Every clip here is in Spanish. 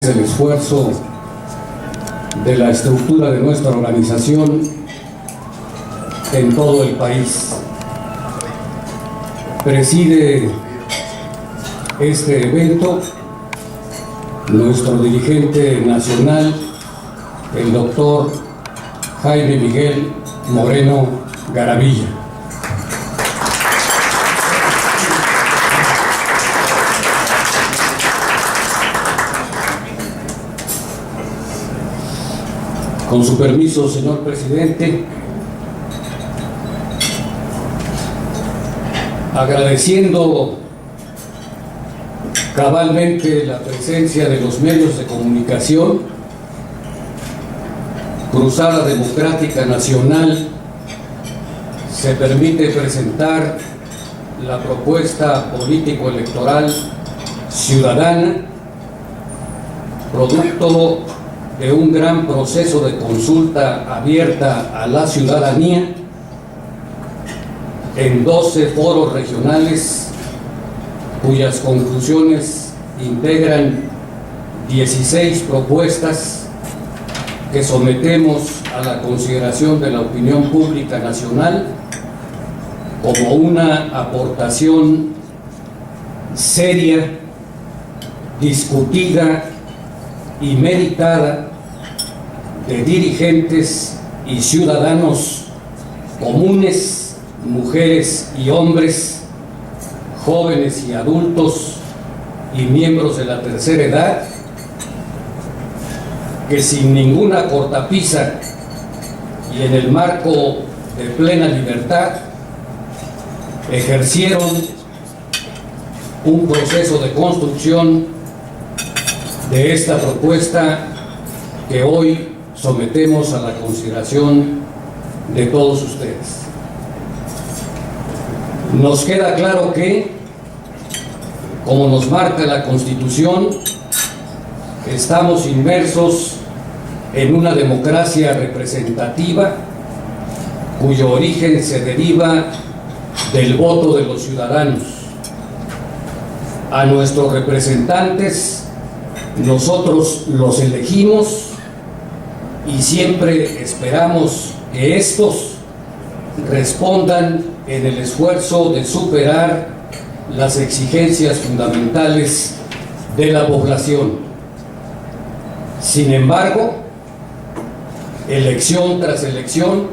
el esfuerzo de la estructura de nuestra organización en todo el país. Preside este evento nuestro dirigente nacional, el doctor Jaime Miguel Moreno Garavilla. Con su permiso, señor presidente, agradeciendo cabalmente la presencia de los medios de comunicación, Cruzada Democrática Nacional se permite presentar la propuesta político-electoral ciudadana, producto de un gran proceso de consulta abierta a la ciudadanía en 12 foros regionales, cuyas conclusiones integran 16 propuestas que sometemos a la consideración de la opinión pública nacional como una aportación seria, discutida y meditada de dirigentes y ciudadanos comunes, mujeres y hombres, jóvenes y adultos y miembros de la tercera edad, que sin ninguna cortapisa y en el marco de plena libertad ejercieron un proceso de construcción de esta propuesta que hoy sometemos a la consideración de todos ustedes. Nos queda claro que, como nos marca la Constitución, estamos inmersos en una democracia representativa cuyo origen se deriva del voto de los ciudadanos. A nuestros representantes nosotros los elegimos y siempre esperamos que estos respondan en el esfuerzo de superar las exigencias fundamentales de la población. Sin embargo, elección tras elección,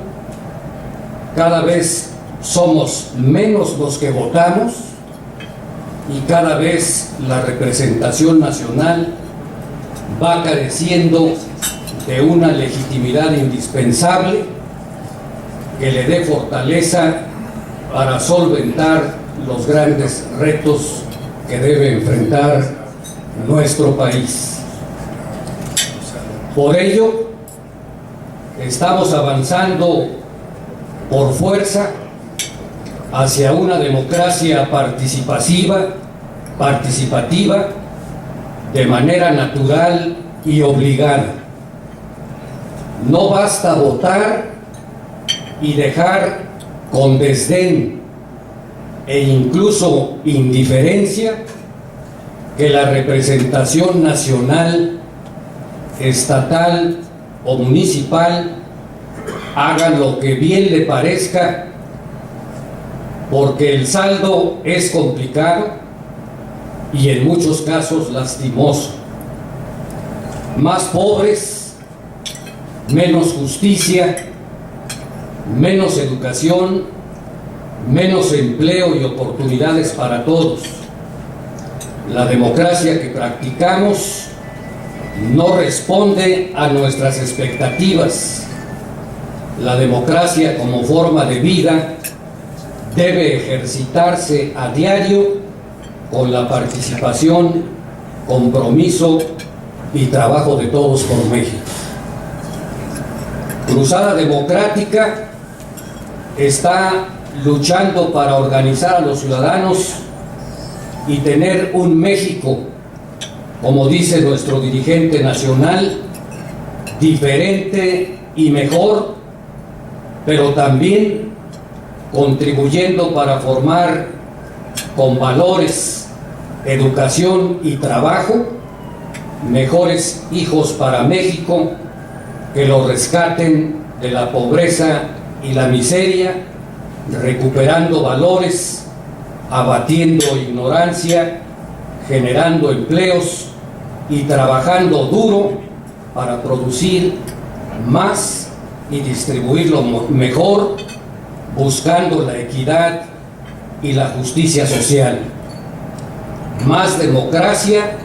cada vez somos menos los que votamos y cada vez la representación nacional va careciendo de una legitimidad indispensable que le dé fortaleza para solventar los grandes retos que debe enfrentar nuestro país. Por ello, estamos avanzando por fuerza hacia una democracia participativa, de manera natural y obligada. No basta votar y dejar con desdén e incluso indiferencia que la representación nacional, estatal o municipal haga lo que bien le parezca, porque el saldo es complicado y en muchos casos lastimoso. Más pobres, menos justicia, menos educación, menos empleo y oportunidades para todos. La democracia que practicamos no responde a nuestras expectativas. La democracia como forma de vida debe ejercitarse a diario con la participación, compromiso y trabajo de todos por México. Cruzada Democrática está luchando para organizar a los ciudadanos y tener un México, como dice nuestro dirigente nacional, diferente y mejor, pero también contribuyendo para formar con valores, educación y trabajo mejores hijos para México, que lo rescaten de la pobreza y la miseria, recuperando valores, abatiendo ignorancia, generando empleos y trabajando duro para producir más y distribuirlo mejor, buscando la equidad y la justicia social. Más democracia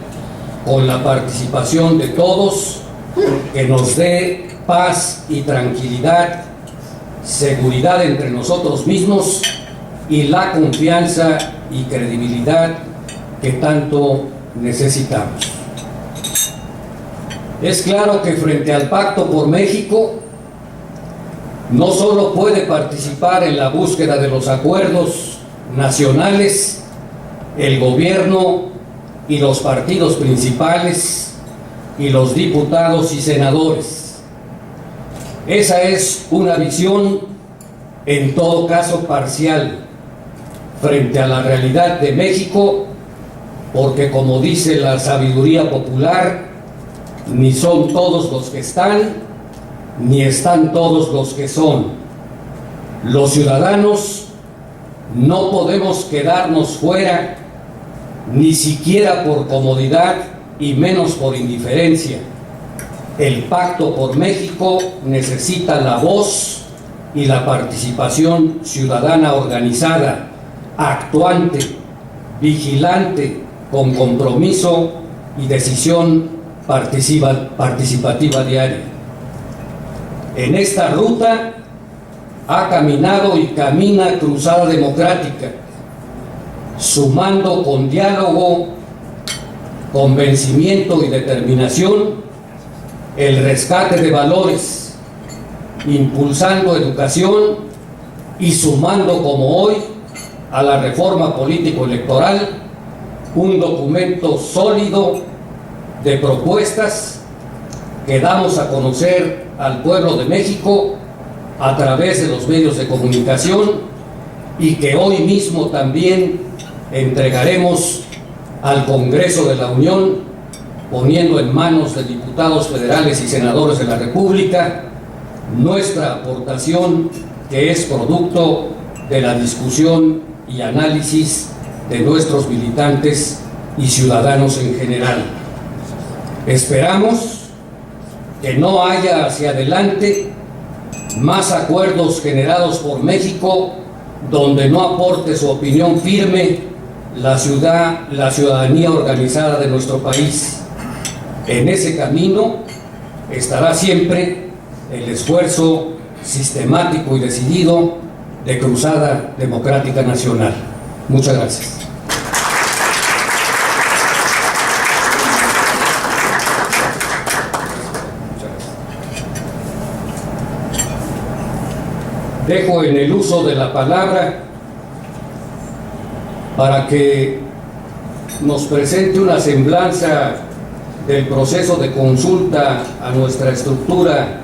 con la participación de todos, que nos dé paz y tranquilidad, seguridad entre nosotros mismos y la confianza y credibilidad que tanto necesitamos. Es claro que frente al Pacto por México, no solo puede participar en la búsqueda de los acuerdos nacionales el gobierno y los partidos principales y los diputados y senadores. Esa es una visión, en todo caso parcial, frente a la realidad de México, porque como dice la sabiduría popular, ni son todos los que están, ni están todos los que son. Los ciudadanos no podemos quedarnos fuera, ni siquiera por comodidad y menos por indiferencia. El Pacto por México necesita la voz y la participación ciudadana organizada, actuante, vigilante, con compromiso y decisión participativa diaria. En esta ruta ha caminado y camina Cruzada Democrática, sumando con diálogo, convencimiento y determinación el rescate de valores, impulsando educación y sumando como hoy a la reforma político-electoral un documento sólido de propuestas que damos a conocer al pueblo de México a través de los medios de comunicación y que hoy mismo también entregaremos al Congreso de la Unión, poniendo en manos de diputados federales y senadores de la República nuestra aportación, que es producto de la discusión y análisis de nuestros militantes y ciudadanos en general. Esperamos que no haya hacia adelante más acuerdos generados por México donde no aporte su opinión firme la ciudadanía organizada de nuestro país. En ese camino estará siempre el esfuerzo sistemático y decidido de Cruzada Democrática Nacional. Muchas gracias. Dejo en el uso de la palabra para que nos presente una semblanza del proceso de consulta a nuestra estructura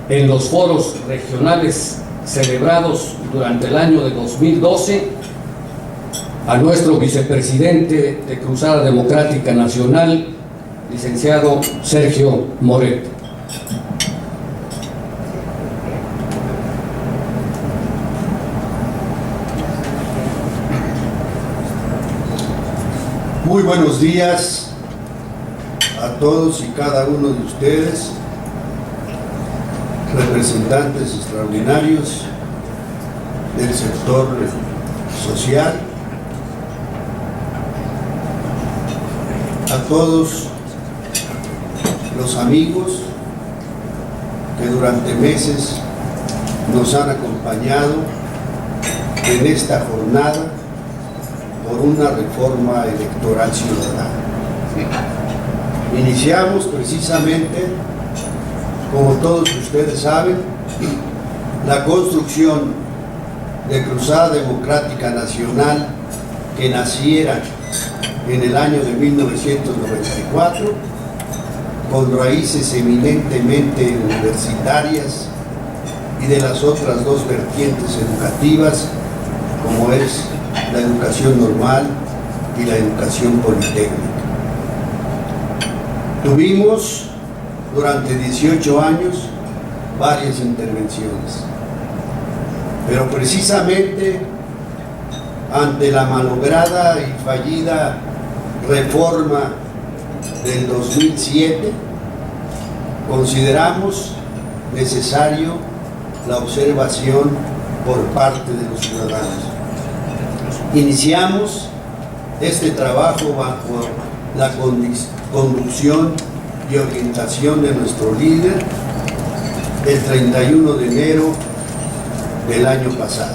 en los foros regionales celebrados durante el año de 2012, a nuestro vicepresidente de Cruzada Democrática Nacional, licenciado Sergio Moret. Muy buenos días a todos y cada uno de ustedes, representantes extraordinarios del sector social, a todos los amigos que durante meses nos han acompañado en esta jornada por una reforma electoral ciudadana. Iniciamos precisamente, como todos ustedes saben, la construcción de Cruzada Democrática Nacional, que naciera en el año de 1994, con raíces eminentemente universitarias y de las otras dos vertientes educativas, como es la educación normal y la educación politécnica. Tuvimos durante 18 años varias intervenciones, pero precisamente ante la malograda y fallida reforma del 2007, consideramos necesario la observación por parte de los ciudadanos. Iniciamos este trabajo bajo la conducción y orientación de nuestro líder el 31 de enero del año pasado.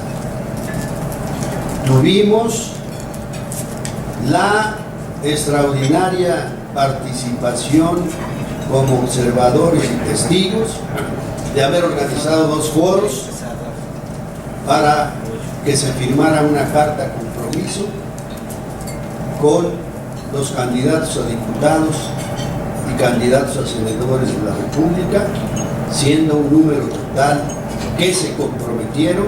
Tuvimos la extraordinaria participación como observadores y testigos de haber organizado 2 foros para que se firmara una carta de compromiso con los candidatos a diputados y candidatos a senadores de la República, siendo un número total que se comprometieron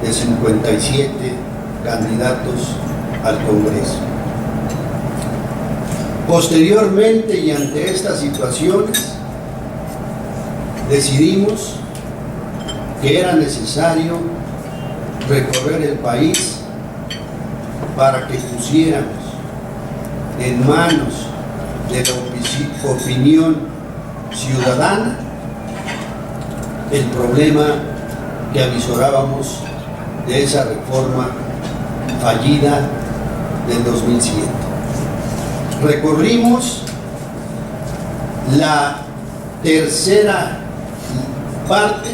de 57 candidatos al Congreso. Posteriormente y ante estas situaciones, decidimos que era necesario recorrer el país para que pusiéramos en manos de la opinión ciudadana el problema que avisorábamos de esa reforma fallida del 2007. Recorrimos la tercera parte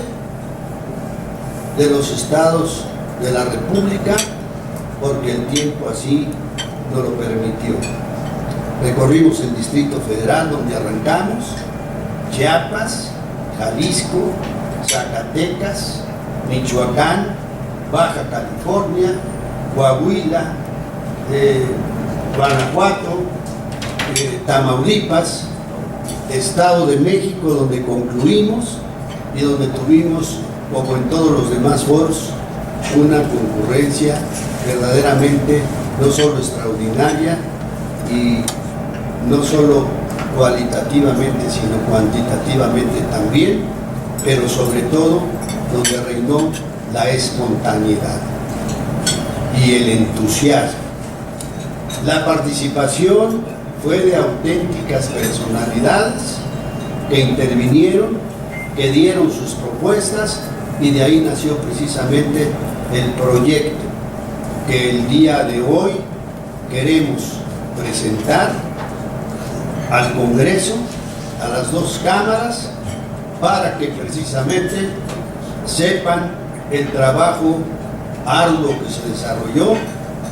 de los estados de la República porque el tiempo así no lo permitió. Recorrimos el Distrito Federal, donde arrancamos, Chiapas, Jalisco, Zacatecas, Michoacán, Baja California, Coahuila, Guanajuato, Tamaulipas, Estado de México, donde concluimos y donde tuvimos, como en todos los demás foros, una concurrencia verdaderamente no solo extraordinaria y no solo cualitativamente, sino cuantitativamente también, pero sobre todo donde reinó la espontaneidad y el entusiasmo. La participación fue de auténticas personalidades que intervinieron, que dieron sus propuestas, y de ahí nació precisamente el proyecto que el día de hoy queremos presentar al Congreso, a las 2 cámaras, para que precisamente sepan el trabajo arduo que se desarrolló,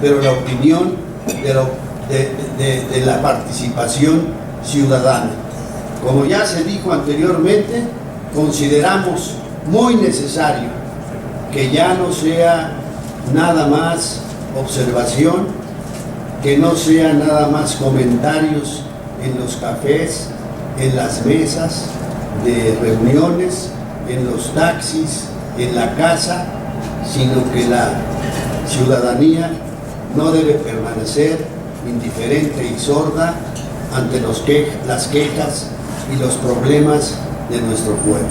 pero la opinión de la participación ciudadana. Como ya se dijo anteriormente, consideramos muy necesario que ya no sea nada más observación, que no sea nada más comentarios en los cafés, en las mesas de reuniones, en los taxis, en la casa, sino que la ciudadanía no debe permanecer indiferente y sorda ante las quejas y los problemas de nuestro pueblo.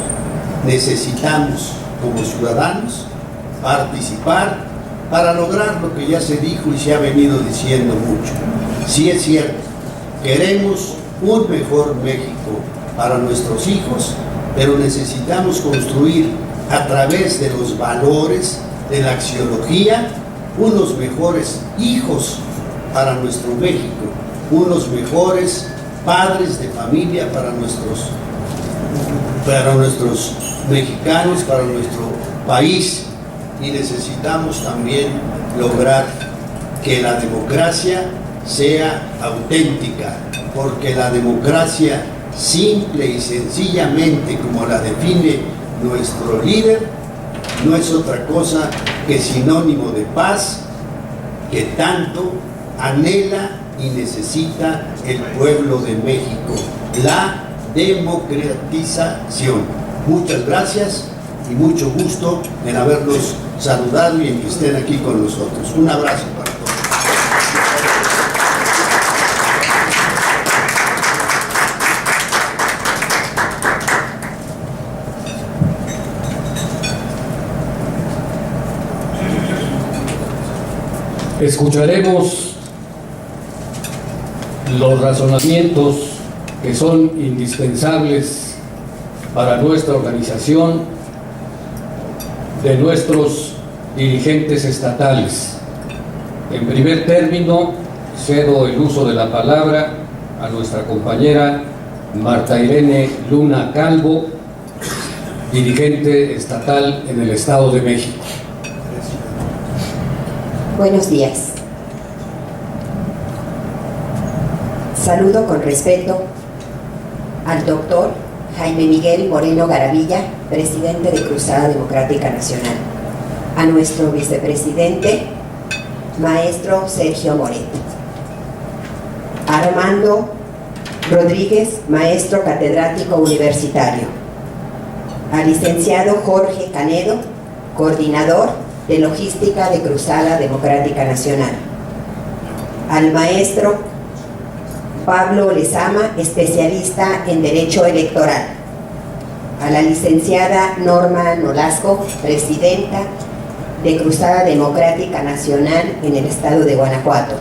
Necesitamos, como ciudadanos, participar para lograr lo que ya se dijo y se ha venido diciendo mucho. Sí es cierto, queremos un mejor México para nuestros hijos, pero necesitamos construir a través de los valores, de la axiología, unos mejores hijos para nuestro México, unos mejores padres de familia para nuestros mexicanos, para nuestro país. Y necesitamos también lograr que la democracia sea auténtica, porque la democracia simple y sencillamente como la define nuestro líder no es otra cosa que sinónimo de paz que tanto anhela y necesita el pueblo de México, la democratización. Muchas gracias y mucho gusto en haberlos saludado y en que estén aquí con nosotros. Un abrazo para todos. Escucharemos los razonamientos que son indispensables para nuestra organización de nuestros dirigentes estatales. En primer término, cedo el uso de la palabra a nuestra compañera Marta Irene Luna Calvo, dirigente estatal en el Estado de México. Buenos días. Saludo con respeto al doctor Jaime Miguel Moreno Garavilla, presidente de Cruzada Democrática Nacional, a nuestro vicepresidente, maestro Sergio Moret, Armando Rodríguez, maestro catedrático universitario, al licenciado Jorge Canedo, coordinador de logística de Cruzada Democrática Nacional, al maestro Pablo Lezama, especialista en Derecho Electoral, a la licenciada Norma Nolasco, presidenta de Cruzada Democrática Nacional en el estado de Guanajuato,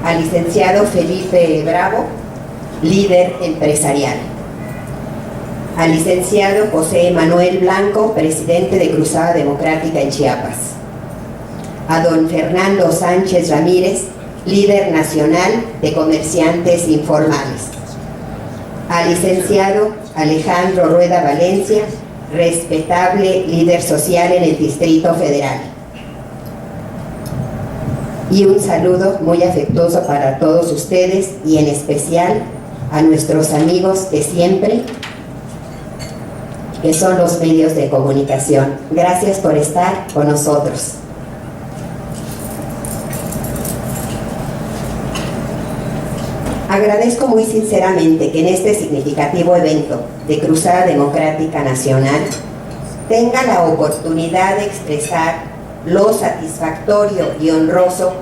al licenciado Felipe Bravo, líder empresarial, al licenciado José Manuel Blanco, presidente de Cruzada Democrática en Chiapas, a don Fernando Sánchez Ramírez, líder nacional de comerciantes informales, al licenciado Alejandro Rueda Valencia, respetable líder social en el Distrito Federal. Y un saludo muy afectuoso para todos ustedes y en especial a nuestros amigos de siempre, que son los medios de comunicación. Gracias por estar con nosotros. Agradezco muy sinceramente que en este significativo evento de Cruzada Democrática Nacional tenga la oportunidad de expresar lo satisfactorio y honroso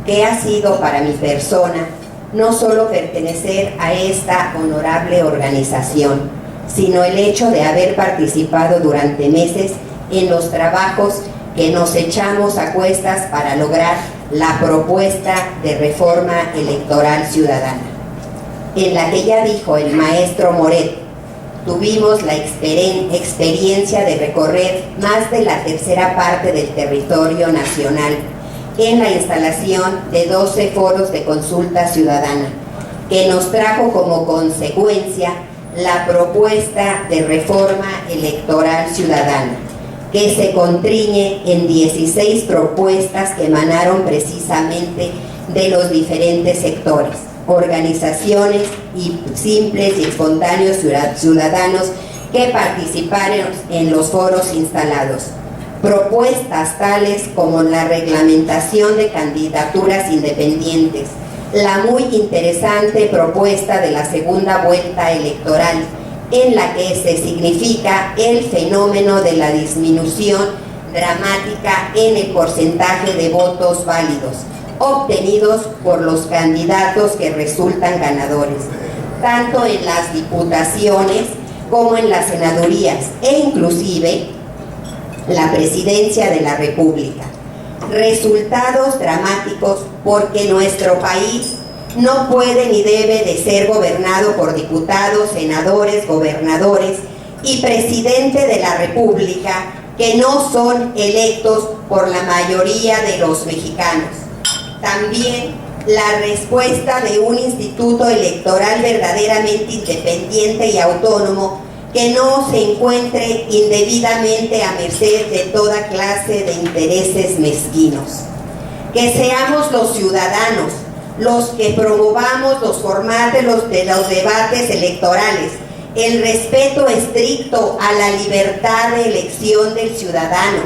que ha sido para mi persona no solo pertenecer a esta honorable organización, sino el hecho de haber participado durante meses en los trabajos que nos echamos a cuestas para lograr la propuesta de reforma electoral ciudadana, en la que ya dijo el maestro Moret, tuvimos la experiencia de recorrer más de la tercera parte del territorio nacional en la instalación de 12 foros de consulta ciudadana, que nos trajo como consecuencia la propuesta de reforma electoral ciudadana, que se contriñe en 16 propuestas que emanaron precisamente de los diferentes sectores, organizaciones y simples y espontáneos ciudadanos que participaron en los foros instalados. Propuestas tales como la reglamentación de candidaturas independientes, la muy interesante propuesta de la segunda vuelta electoral, en la que se significa el fenómeno de la disminución dramática en el porcentaje de votos válidos obtenidos por los candidatos que resultan ganadores, tanto en las diputaciones como en las senadurías e inclusive la presidencia de la República. Resultados dramáticos porque nuestro país no puede ni debe de ser gobernado por diputados, senadores, gobernadores y presidente de la República que no son electos por la mayoría de los mexicanos. También la respuesta de un instituto electoral verdaderamente independiente y autónomo que no se encuentre indebidamente a merced de toda clase de intereses mezquinos. Que seamos los ciudadanos los que promovamos los formatos de los debates electorales, el respeto estricto a la libertad de elección del ciudadano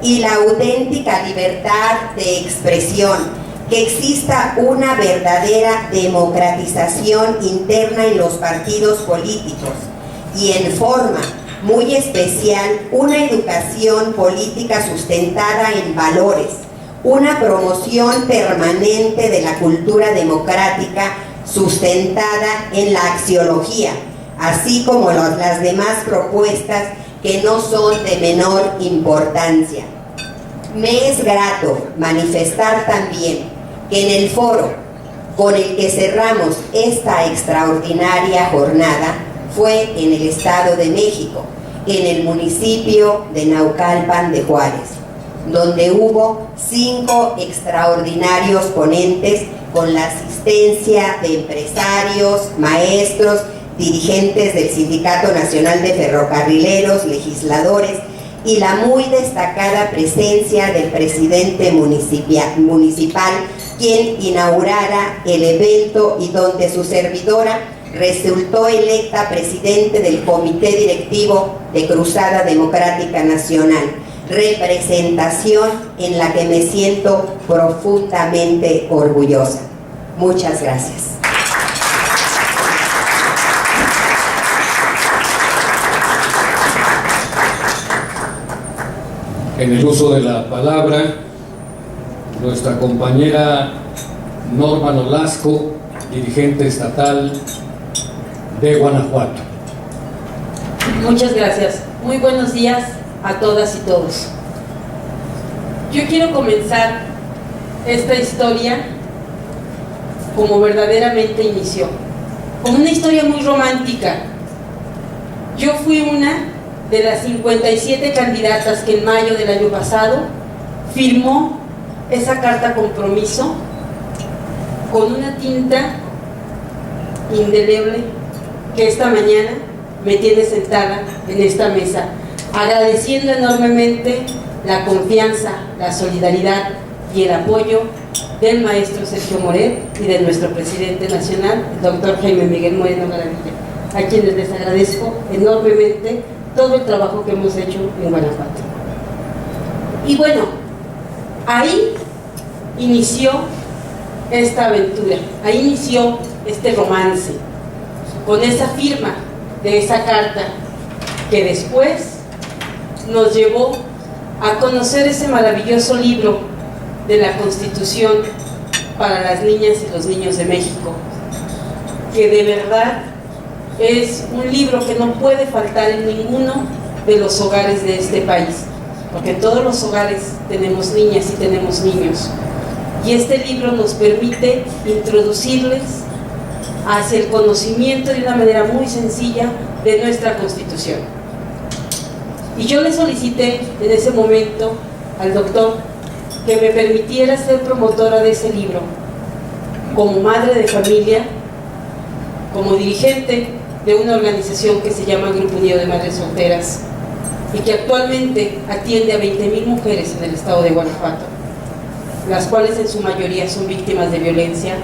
y la auténtica libertad de expresión, que exista una verdadera democratización interna en los partidos políticos y en forma muy especial una educación política sustentada en valores, una promoción permanente de la cultura democrática sustentada en la axiología, así como las demás propuestas que no son de menor importancia. Me es grato manifestar también que en el foro con el que cerramos esta extraordinaria jornada fue en el Estado de México, en el municipio de Naucalpan de Juárez, donde hubo 5 extraordinarios ponentes con la asistencia de empresarios, maestros, dirigentes del Sindicato Nacional de Ferrocarrileros, legisladores y la muy destacada presencia del presidente municipal, quien inaugurara el evento y donde su servidora resultó electa presidente del Comité Directivo de Cruzada Democrática Nacional, representación en la que me siento profundamente orgullosa. Muchas gracias. En el uso de la palabra, nuestra compañera Norma Nolasco, dirigente estatal de Guanajuato. Muchas gracias. Muy buenos días a todas y todos. Yo quiero comenzar esta historia como verdaderamente inició, con una historia muy romántica. Yo fui una de las 57 candidatas que en mayo del año pasado firmó esa carta compromiso con una tinta indeleble que esta mañana me tiene sentada en esta mesa, agradeciendo enormemente la confianza, la solidaridad y el apoyo del maestro Sergio Moret y de nuestro presidente nacional, el doctor Jaime Miguel Moreno Garavilla, a quienes les agradezco enormemente todo el trabajo que hemos hecho en Guanajuato. Y bueno, ahí inició esta aventura, ahí inició este romance, con esa firma de esa carta que después nos llevó a conocer ese maravilloso libro de la Constitución para las niñas y los niños de México, que de verdad es un libro que no puede faltar en ninguno de los hogares de este país, porque en todos los hogares tenemos niñas y tenemos niños, y este libro nos permite introducirles hacia el conocimiento de una manera muy sencilla de nuestra Constitución. Y yo le solicité en ese momento al doctor que me permitiera ser promotora de ese libro, como madre de familia, como dirigente de una organización que se llama Grupo Unido de Madres Solteras y que actualmente atiende a 20,000 mujeres en el estado de Guanajuato, las cuales en su mayoría son víctimas de violencia,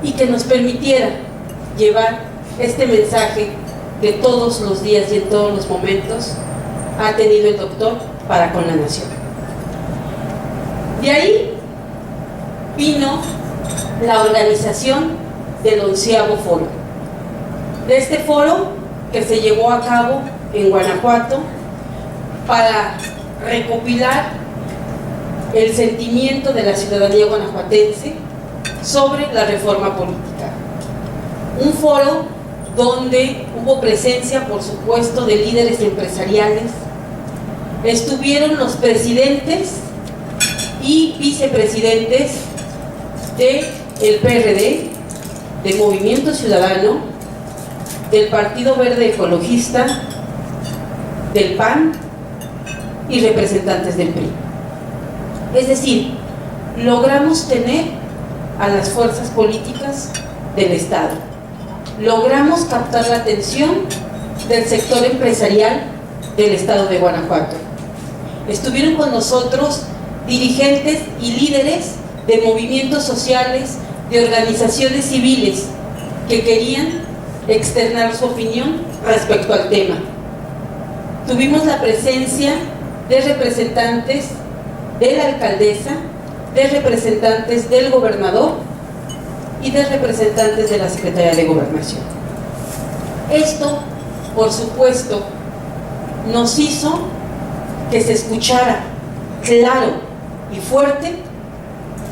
y que nos permitiera llevar este mensaje que todos los días y en todos los momentos ha tenido el doctor para con la nación. De ahí vino la organización del 11º foro, de este foro que se llevó a cabo en Guanajuato para recopilar el sentimiento de la ciudadanía guanajuatense sobre la reforma política. Un foro donde hubo presencia, por supuesto, de líderes empresariales. Estuvieron los presidentes y vicepresidentes del PRD, del Movimiento Ciudadano, del Partido Verde Ecologista, del PAN y representantes del PRI. Es decir, logramos tener a las fuerzas políticas del Estado. Logramos captar la atención del sector empresarial del Estado de Guanajuato. Estuvieron con nosotros dirigentes y líderes de movimientos sociales, de organizaciones civiles que querían externar su opinión respecto al tema. Tuvimos la presencia de representantes de la alcaldesa, de representantes del gobernador y de representantes de la Secretaría de Gobernación. Esto, por supuesto, nos hizo que se escuchara claro y fuerte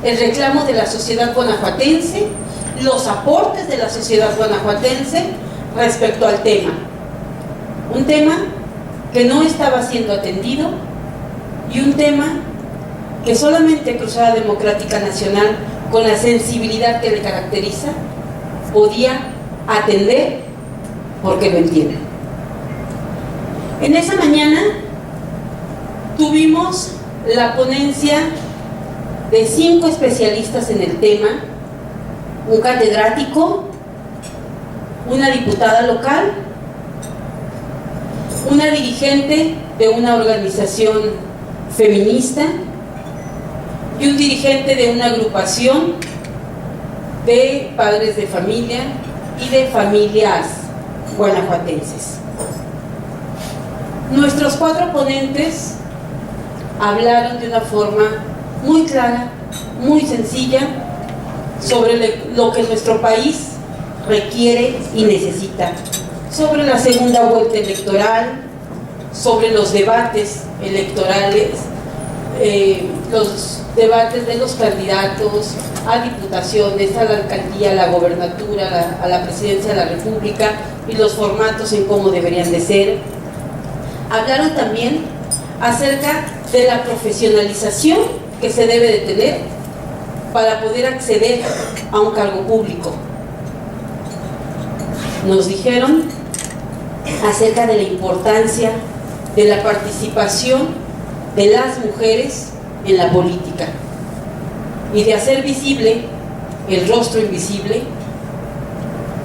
el reclamo de la sociedad guanajuatense, los aportes de la sociedad guanajuatense respecto al tema. Un tema que no estaba siendo atendido y un tema que solamente Cruzada Democrática Nacional, con la sensibilidad que le caracteriza, podía atender porque lo entiende. En esa mañana tuvimos la ponencia de 5 especialistas en el tema, un catedrático, una diputada local, una dirigente de una organización feminista y un dirigente de una agrupación de padres de familia y de familias guanajuatenses. Nuestros 4 ponentes hablaron de una forma muy clara, muy sencilla, sobre lo que nuestro país requiere y necesita, sobre la segunda vuelta electoral, sobre los debates electorales, los debates de los candidatos a diputaciones, a la alcaldía, a la gobernatura, a la presidencia de la República y los formatos en cómo deberían de ser. Hablaron también acerca de la profesionalización que se debe de tener para poder acceder a un cargo público. Nos dijeron acerca de la importancia de la participación de las mujeres en la política y de hacer visible el rostro invisible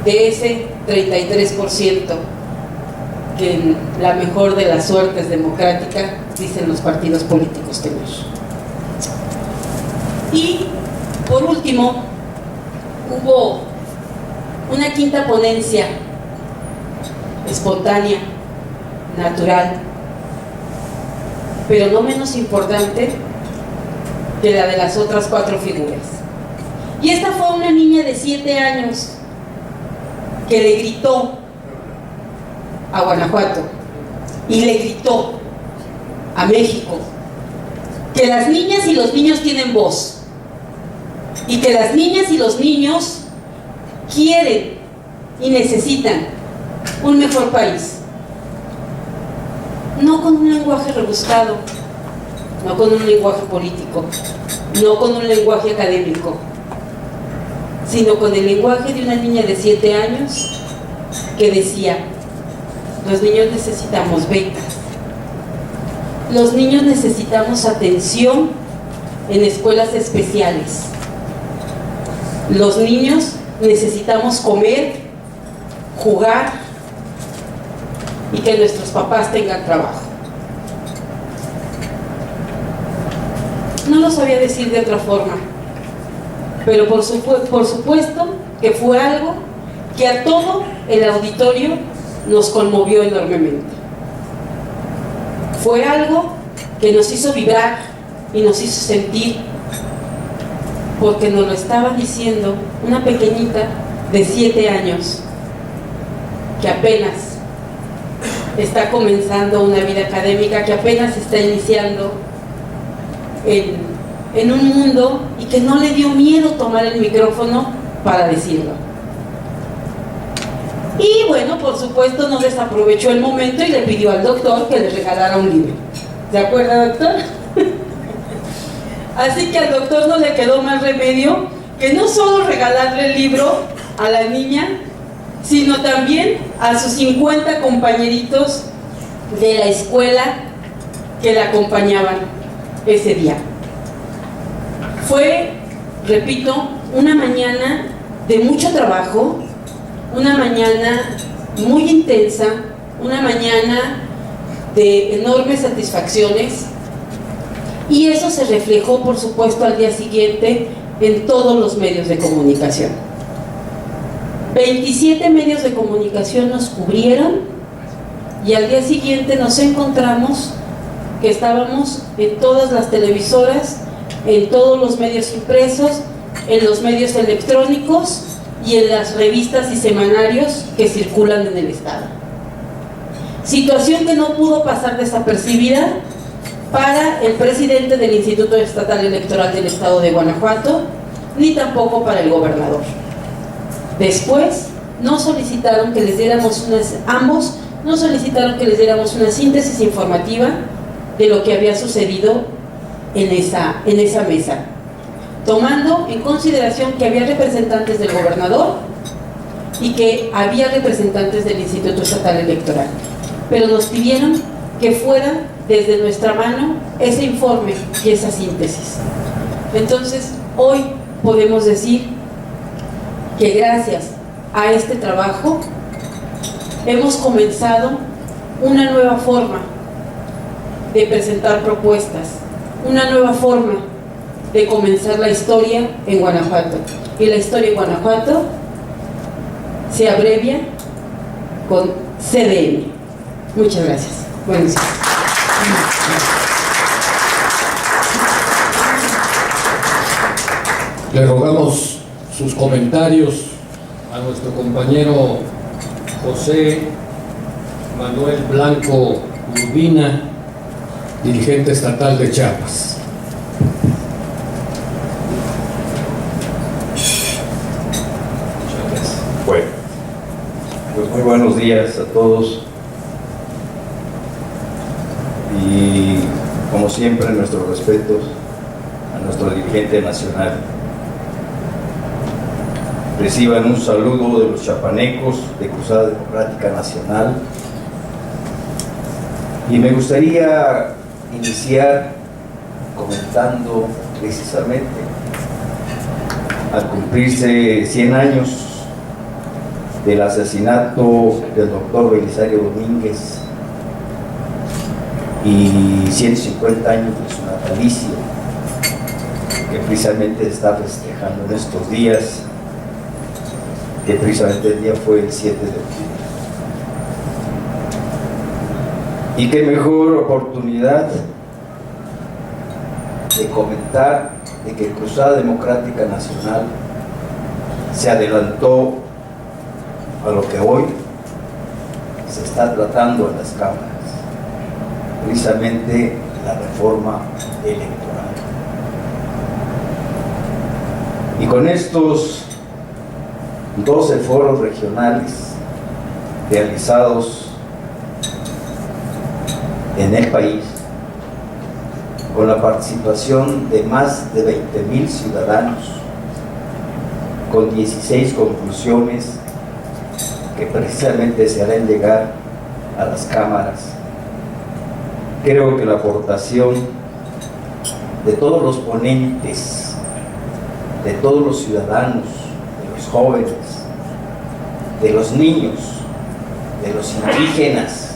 de ese 33% que en la mejor de las suertes democrática dicen los partidos políticos tener. Y por último hubo una 5ª ponencia espontánea, natural, pero no menos importante que la de las otras 4 figuras. Y esta fue una niña de 7 años que le gritó a Guanajuato y le gritó a México que las niñas y los niños tienen voz y que las niñas y los niños quieren y necesitan un mejor país, no con un lenguaje rebuscado, no con un lenguaje político, no con un lenguaje académico, sino con el lenguaje de una niña de 7 años que decía: los niños necesitamos becas, los niños necesitamos atención en escuelas especiales, los niños necesitamos comer, jugar y que nuestros papás tengan trabajo. No lo sabía decir de otra forma, pero por supuesto que fue algo que a todo el auditorio nos conmovió enormemente. Fue algo que nos hizo vibrar y nos hizo sentir, porque nos lo estaba diciendo una pequeñita de 7 años que apenas está comenzando una vida académica, que apenas está iniciando en un mundo y que no le dio miedo tomar el micrófono para decirlo. Y bueno, por supuesto no desaprovechó el momento y le pidió al doctor que le regalara un libro. ¿Se acuerda, doctor? Así que al doctor no le quedó más remedio que no solo regalarle el libro a la niña, sino también a sus 50 compañeritos de la escuela que la acompañaban ese día. Fue, repito, una mañana de mucho trabajo, una mañana muy intensa, una mañana de enormes satisfacciones, y eso se reflejó, por supuesto, al día siguiente en todos los medios de comunicación. 27 medios de comunicación nos cubrieron y al día siguiente nos encontramos que estábamos en todas las televisoras, en todos los medios impresos, en los medios electrónicos y en las revistas y semanarios que circulan en el estado. Situación que no pudo pasar desapercibida para el presidente del Instituto Estatal Electoral del Estado de Guanajuato, ni tampoco para el gobernador. Después nos solicitaron que les diéramos ambos nos solicitaron que les diéramos una síntesis informativa de lo que había sucedido en esa mesa, tomando en consideración que había representantes del gobernador y que había representantes del Instituto Estatal Electoral, pero nos pidieron que fuera desde nuestra mano ese informe y esa síntesis. Entonces, hoy podemos decir que gracias a este trabajo hemos comenzado una nueva forma de presentar propuestas, una nueva forma de comenzar la historia en Guanajuato. Y la historia en Guanajuato se abrevia con CDM. Muchas gracias. Buenos días. Le rogamos sus comentarios a nuestro compañero José Manuel Blanco Urbina, dirigente estatal de Chiapas. Bueno, pues muy buenos días a todos y como siempre nuestros respetos a nuestro dirigente nacional. Reciban un saludo de los chapanecos de Cruzada Democrática Nacional y me gustaría iniciar comentando precisamente al cumplirse 100 años del asesinato del doctor Belisario Domínguez y 150 años de su natalicio, que precisamente está festejando en estos días, que precisamente el día fue el 7 de octubre. Y qué mejor oportunidad de comentar de que Cruzada Democrática Nacional se adelantó a lo que hoy se está tratando en las cámaras, precisamente la reforma electoral. Y con estos 12 foros regionales realizados en el país, con la participación de más de 20,000 ciudadanos, con 16 conclusiones que precisamente se harán llegar a las cámaras. Creo que la aportación de todos los ponentes, de todos los ciudadanos, de los jóvenes, de los niños, de los indígenas,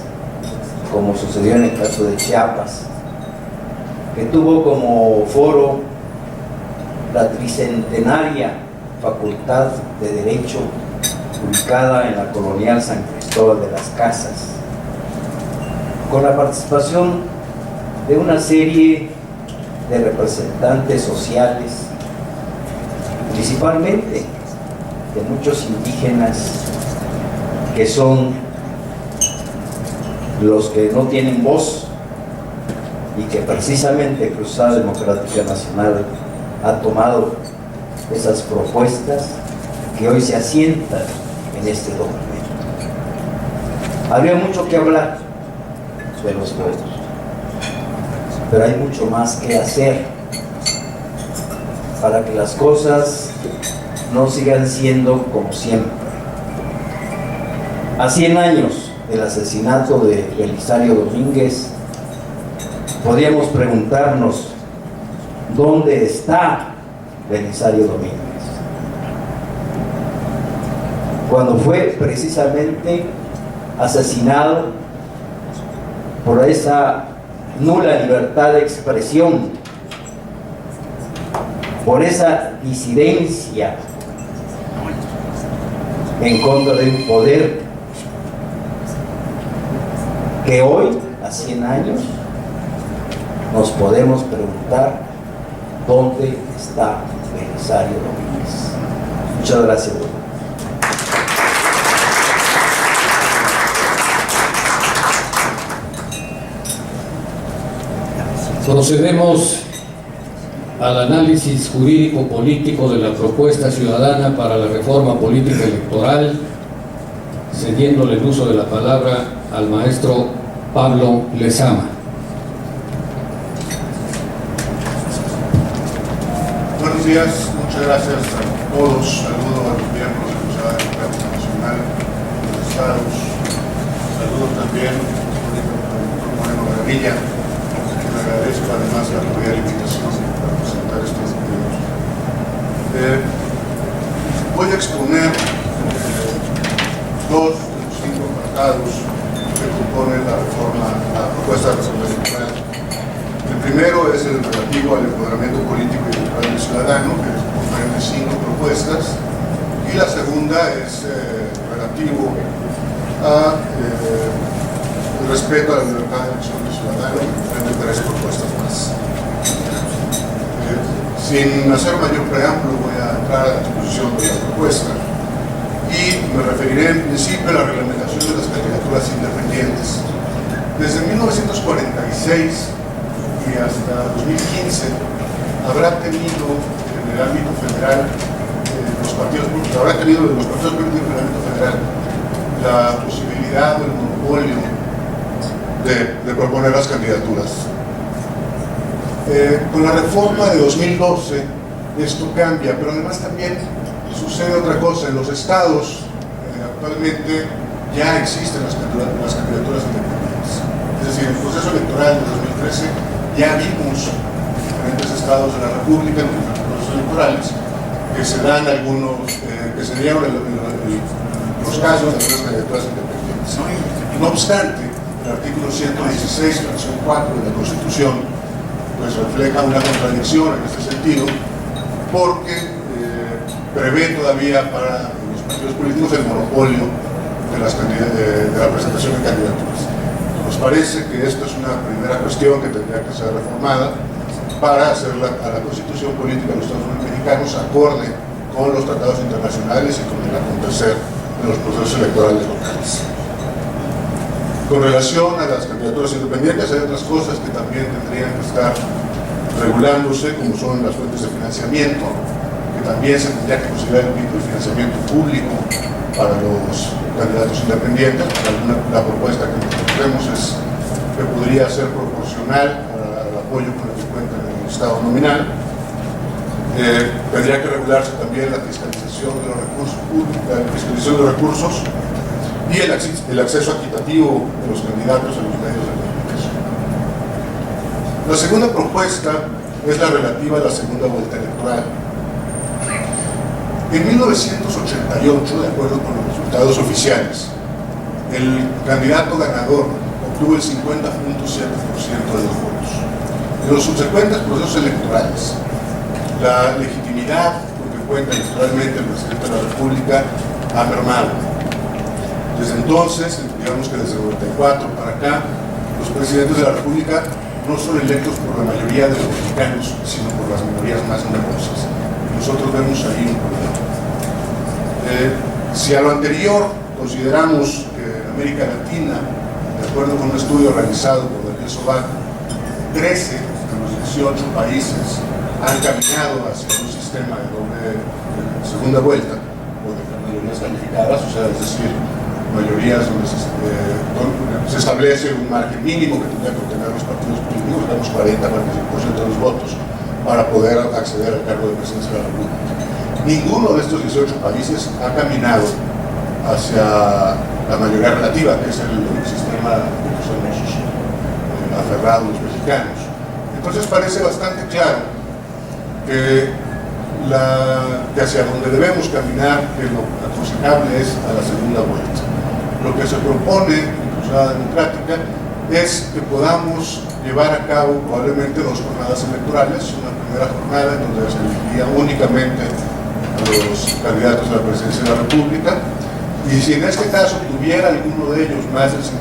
como sucedió en el caso de Chiapas, que tuvo como foro la tricentenaria Facultad de Derecho, ubicada en la colonial San Cristóbal de las Casas, con la participación de una serie de representantes sociales, principalmente de muchos indígenas que son los que no tienen voz y que precisamente Cruzada Democrática Nacional ha tomado esas propuestas que hoy se asientan en este documento. Habría mucho que hablar de los votos, pero hay mucho más que hacer para que las cosas no sigan siendo como siempre. A 100 años del asesinato de Belisario Domínguez, podríamos preguntarnos ¿dónde está Belisario Domínguez? Cuando fue precisamente asesinado por esa nula libertad de expresión, por esa disidencia en contra de un poder que hoy, a 100 años, nos podemos preguntar ¿dónde está Belisario Domínguez? Muchas gracias. Procedemos al análisis jurídico-político de la propuesta ciudadana para la reforma política electoral, cediéndole el uso de la palabra al maestro Pablo Lezama. días, muchas gracias a todos. Saludo a los miembros de la Cruzada Democrática Nacional de los Estados. Saludo también al doctor Moreno Garabilla, que le agradezco además la cordial invitación para presentar estos documentos. Voy a exponer dos de los 5 apartados que componen la propuesta de reforma electoral. El primero es el relativo al empoderamiento político y electoral del ciudadano, que comprende 5 propuestas, y la segunda es relativo a el respeto a la libertad de elección del ciudadano, que comprende 3 propuestas más. Sin hacer mayor preámbulo, voy a entrar a la exposición de la propuesta y me referiré en principio a la reglamentación de las candidaturas independientes. Desde 1946 y hasta 2015 habrá tenido en el ámbito federal los partidos políticos en el ámbito federal la posibilidad o el monopolio de proponer las candidaturas. Con la reforma de 2012 esto cambia, pero además también sucede otra cosa. En los estados actualmente ya existen las candidaturas independientes. Es decir, en el proceso electoral de 2013 ya vimos en diferentes estados de la República, en los procesos electorales, que se dan algunos, que se dieron los casos de las candidaturas independientes. No obstante, el artículo 116, fracción 4 de la Constitución, pues refleja una contradicción en este sentido, porque prevé todavía para los partidos políticos el monopolio de la presentación de candidaturas. Nos parece que esto es una primera cuestión que tendría que ser reformada para hacer a la Constitución política de los Estados Unidos mexicanos acorde con los tratados internacionales y con el acontecer de los procesos electorales locales. Con relación a las candidaturas independientes, hay otras cosas que también tendrían que estar regulándose, como son las fuentes de financiamiento, que también se tendría que considerar el tipo de financiamiento público para los candidatos independientes. La propuesta que tenemos es que podría ser proporcional al apoyo con el que cuentan en el Estado nominal. Tendría que regularse también la fiscalización de los recursos públicos, la fiscalización de los recursos y el acceso equitativo de los candidatos a los medios de comunicación. La segunda propuesta es la relativa a la segunda vuelta electoral. En 1988, de acuerdo con los resultados oficiales, el candidato ganador obtuvo el 50.7% de los votos. En los subsecuentes procesos electorales, la legitimidad con que cuenta electoralmente el presidente de la República ha mermado. Desde entonces, digamos que desde el 94 para acá, los presidentes de la República no son electos por la mayoría de los mexicanos, sino por las minorías más numerosas. Nosotros vemos ahí un problema. Si a lo anterior consideramos que en América Latina, de acuerdo con un estudio realizado por Daniel Sobaco, 13 de los 18 países han caminado hacia un sistema de segunda vuelta, o de mayorías calificadas, o sea, es decir, mayorías donde se establece un margen mínimo que tendría que obtener los partidos políticos, digamos 40-45% de los votos, para poder acceder al cargo de presidencia de la República. Ninguno de estos 18 países ha caminado hacia la mayoría relativa, que es el sistema que somos aferrados los mexicanos. Entonces parece bastante claro que hacia donde debemos caminar, que lo aconsejable es a la segunda vuelta. Lo que se propone en Cruzada Democrática es que podamos llevar a cabo probablemente 2 jornadas electorales, una primera jornada en donde se elegiría únicamente a los candidatos a la presidencia de la República, y si en este caso tuviera alguno de ellos más del 50%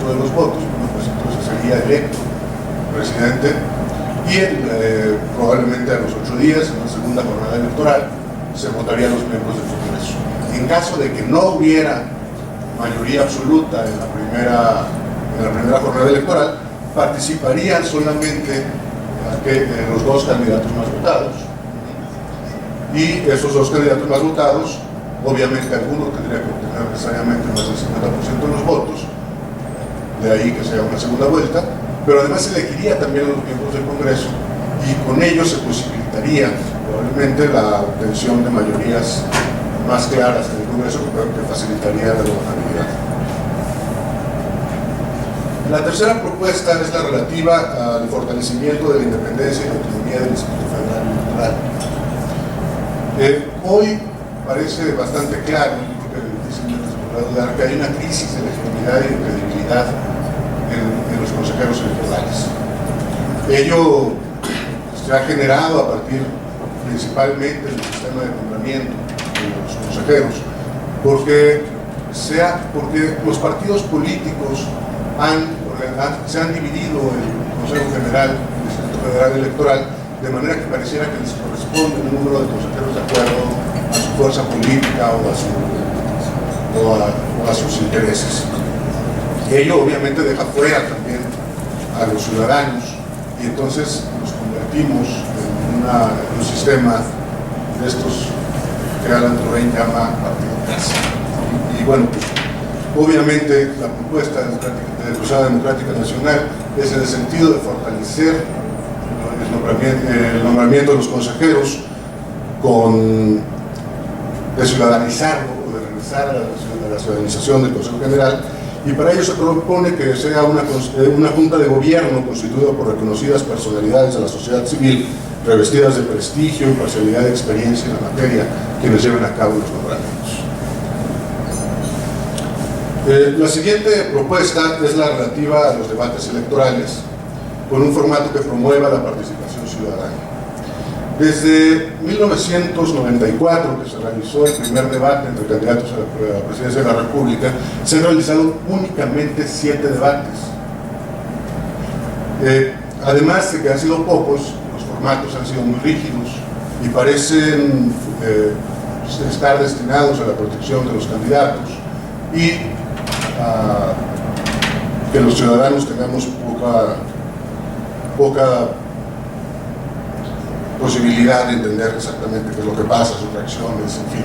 de los votos, bueno, pues entonces sería electo presidente, y probablemente a los 8 días, en la segunda jornada electoral, se votarían los miembros del Congreso. En caso de que no hubiera mayoría absoluta en la primera jornada electoral, participarían solamente los 2 candidatos más votados, y esos 2 candidatos más votados, obviamente alguno tendría que obtener necesariamente más del 50% de los votos, de ahí que sea una segunda vuelta, pero además se elegiría también a los miembros del Congreso, y con ello se posibilitaría probablemente la obtención de mayorías más claras en el Congreso que facilitaría la gobernabilidad. La tercera propuesta es la relativa al fortalecimiento de la independencia y la autonomía del Instituto Federal Electoral. Hoy parece bastante claro, que hay una crisis de legitimidad y de credibilidad en los consejeros electorales. Ello se ha generado a partir principalmente del sistema de nombramiento de los consejeros, porque los partidos políticos se han dividido el Consejo General del Instituto Federal Electoral de manera que pareciera que les corresponde un número de consejeros de acuerdo a su fuerza política o a sus intereses. Ello obviamente deja fuera también a los ciudadanos y entonces nos convertimos en un sistema de estos que Alan Turing llama partido casa. Y bueno, pues, obviamente la propuesta de Cruzada Democrática Nacional es en el sentido de fortalecer el nombramiento de los consejeros, de ciudadanizarlo o de regresar a la ciudadanización del Consejo General, y para ello se propone que sea una junta de gobierno constituida por reconocidas personalidades de la sociedad civil revestidas de prestigio, imparcialidad y experiencia en la materia, quienes lleven a cabo los nombramientos. La siguiente propuesta es la relativa a los debates electorales, con un formato que promueva la participación ciudadana. Desde 1994, que se realizó el primer debate entre candidatos a la presidencia de la República, se han realizado únicamente 7 debates. Además de que han sido pocos, los formatos han sido muy rígidos y parecen estar destinados a la protección de los candidatos y que los ciudadanos tengamos poca posibilidad de entender exactamente qué es lo que pasa, sus reacciones, en fin.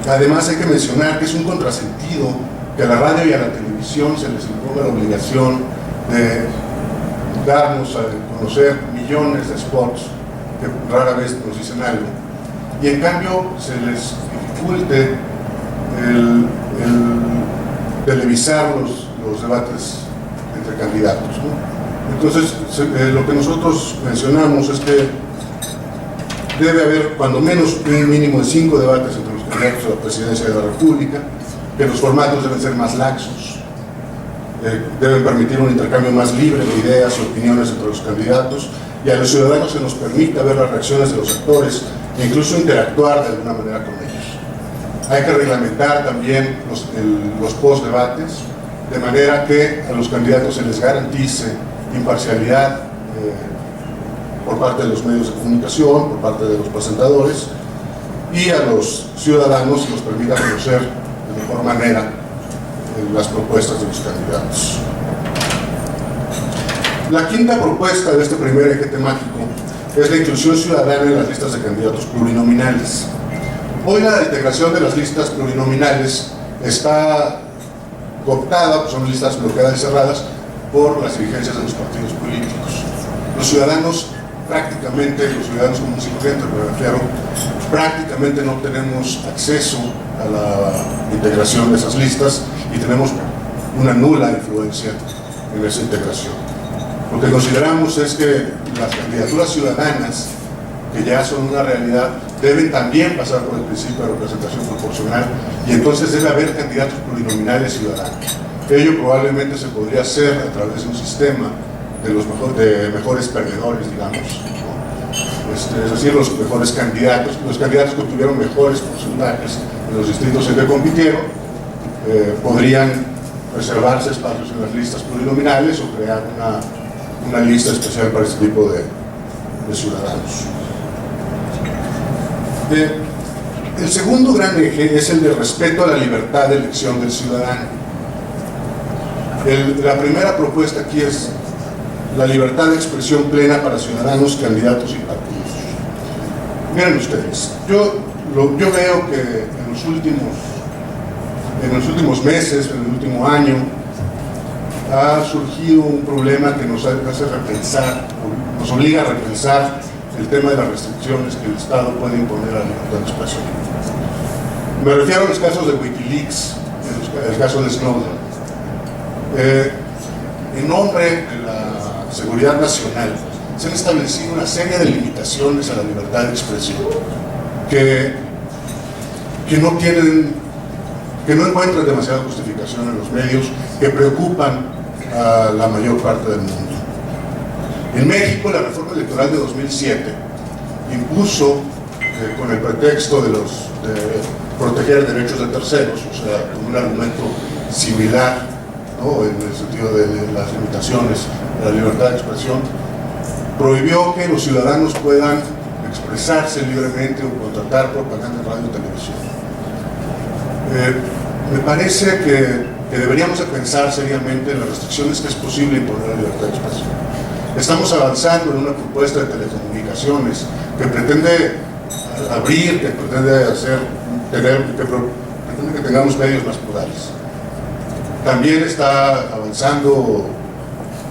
Además hay que mencionar que es un contrasentido que a la radio y a la televisión se les imponga la obligación de darnos a conocer millones de spots que rara vez nos dicen algo, y en cambio se les dificulte el televisar los debates entre candidatos, ¿no? Entonces, lo que nosotros mencionamos es que debe haber cuando menos un mínimo de 5 debates entre los candidatos a la presidencia de la República, que los formatos deben ser más laxos, deben permitir un intercambio más libre de ideas y opiniones entre los candidatos, y a los ciudadanos se nos permita ver las reacciones de los actores e incluso interactuar de alguna manera con ellos. Hay que reglamentar también los post-debates, de manera que a los candidatos se les garantice imparcialidad por parte de los medios de comunicación, por parte de los presentadores, y a los ciudadanos se nos permita conocer de mejor manera las propuestas de los candidatos. La quinta propuesta de este primer eje temático es la inclusión ciudadana en las listas de candidatos plurinominales. Hoy la integración de las listas plurinominales está cooptada, pues son listas bloqueadas y cerradas por las dirigencias de los partidos políticos. Los ciudadanos comunes y corrientes, me refiero, prácticamente no tenemos acceso a la integración de esas listas y tenemos una nula influencia en esa integración. Lo que consideramos es que las candidaturas ciudadanas, que ya son una realidad, deben también pasar por el principio de representación proporcional, y entonces debe haber candidatos plurinominales ciudadanos. Ello probablemente se podría hacer a través de un sistema de mejores perdedores, digamos, ¿no? Es decir, los mejores candidatos, los candidatos que obtuvieron mejores porcentajes en los distritos en que compitieron, podrían reservarse espacios en las listas plurinominales o crear una lista especial para este tipo de ciudadanos. El segundo gran eje es el de respeto a la libertad de elección del ciudadano. La primera propuesta aquí es la libertad de expresión plena para ciudadanos, candidatos y partidos. Miren ustedes, yo veo que en los últimos meses, en el último año, ha surgido un problema que nos hace repensar nos obliga a repensar el tema de las restricciones que el Estado puede imponer a la libertad de expresión. Me refiero a los casos de Wikileaks, el caso de Snowden. En nombre de la seguridad nacional se han establecido una serie de limitaciones a la libertad de expresión que no encuentran demasiada justificación en los medios, que preocupan a la mayor parte del mundo. En México, la reforma electoral de 2007 impuso, con el pretexto de proteger derechos de terceros, o sea, con un argumento similar, ¿no?, en el sentido de las limitaciones de la libertad de expresión, prohibió que los ciudadanos puedan expresarse libremente o contratar propaganda en radio y televisión. Me parece que deberíamos de pensar seriamente en las restricciones que es posible imponer a la libertad de expresión. Estamos avanzando en una propuesta de telecomunicaciones que pretende abrir, que pretende pretende que tengamos medios más plurales. También está avanzando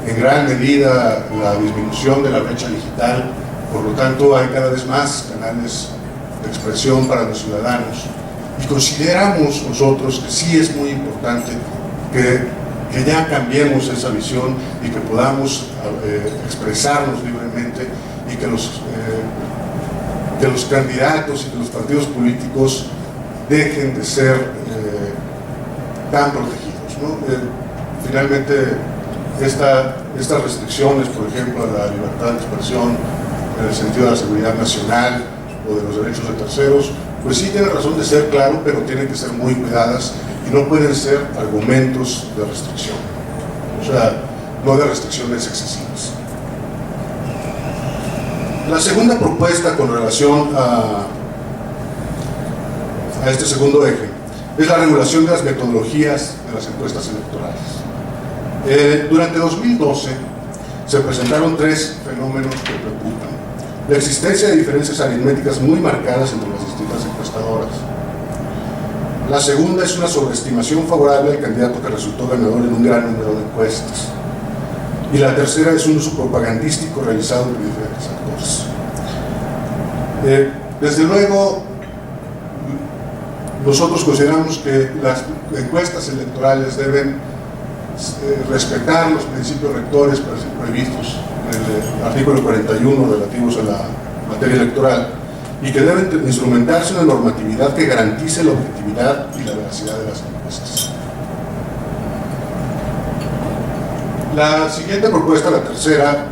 en gran medida la disminución de la brecha digital, por lo tanto hay cada vez más canales de expresión para los ciudadanos. Y consideramos nosotros que sí es muy importante que ya cambiemos esa visión y que podamos expresarnos libremente y que los candidatos y que los partidos políticos dejen de ser tan protegidos, ¿no? Finalmente, estas restricciones, por ejemplo, a la libertad de expresión en el sentido de la seguridad nacional o de los derechos de terceros, pues sí tienen razón de ser, claro, pero tienen que ser muy cuidadas y no pueden ser argumentos de restricción, o sea, no de restricciones excesivas. La segunda propuesta con relación a este segundo eje es la regulación de las metodologías de las encuestas electorales. Durante 2012 se presentaron tres fenómenos que preocupan. La existencia de diferencias aritméticas muy marcadas entre las distintas encuestadoras. La segunda es una sobreestimación favorable al candidato que resultó ganador en un gran número de encuestas. Y la tercera es un uso propagandístico realizado por diferentes actores. Desde luego, nosotros consideramos que las encuestas electorales deben respetar los principios rectores previstos en el artículo 41 relativos a la materia electoral y que deben instrumentarse una normatividad que garantice la objetividad y la veracidad de las encuestas. La siguiente propuesta, la tercera